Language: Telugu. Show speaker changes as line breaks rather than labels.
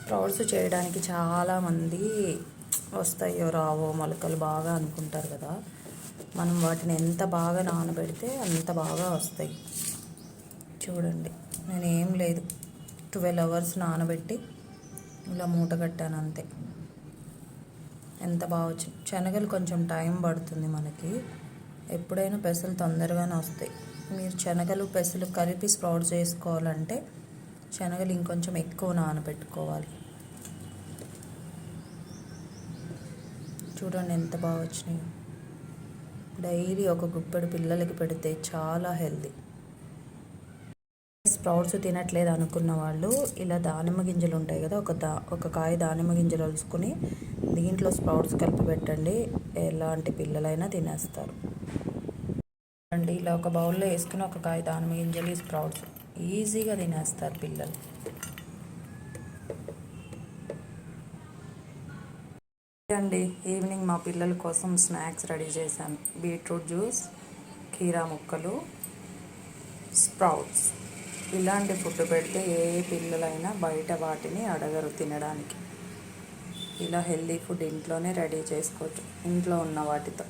స్ప్రౌట్స్ చేయడానికి చాలామంది వస్తాయో రావో మొలకలు బాగా అనుకుంటారు కదా. మనం వాటిని ఎంత బాగా నానబెడితే అంత బాగా వస్తాయి. చూడండి, నేనేం లేదు 12 అవర్స్ నానబెట్టి ఇలా మూట కట్టాను అంతే. ఎంత బాగా వచ్చింది. శనగలు కొంచెం టైం పడుతుంది మనకి, ఎప్పుడైనా పెసలు తొందరగానే వస్తాయి. మీరు శనగలు పెసలు కలిపి స్ప్రౌట్స్ చేసుకోవాలంటే శనగలు ఇంకొంచెం ఎక్కువ నానబెట్టుకోవాలి. చూడండి ఎంత బాగా వచ్చినాయి. డైలీ ఒక గుప్పెడు పిల్లలకి పెడితే చాలా హెల్తీ. స్ప్రౌట్స్ తినట్లేదు అనుకున్న వాళ్ళు ఇలా దానిమ్మ గింజలు ఉంటాయి కదా, ఒక కాయ దానిమ్మ గింజలు వలుసుకొని దీంట్లో స్ప్రౌట్స్ కలిపి పెట్టండి, ఎలాంటి పిల్లలైనా తినేస్తారు. అండి ఇలా ఒక బౌల్లో వేసుకుని ఒక కాయ దానిమ్మ గింజలు స్ప్రౌట్స్ ఈజీగా తినేస్తారు పిల్లలు. అండి ఈవినింగ్ మా పిల్లల కోసం స్నాక్స్ రెడీ చేశాను. బీట్రూట్ జ్యూస్, కీరా ముక్కలు, స్ప్రౌట్స్. ఇలాంటి ఫుడ్ పెడితే ఏ పిల్లలైనా బయట వాటిని అడగరు తినడానికి. ఇలా హెల్దీ ఫుడ్ ఇంట్లోనే రెడీ చేసుకోవచ్చు ఇంట్లో ఉన్న వాటితో.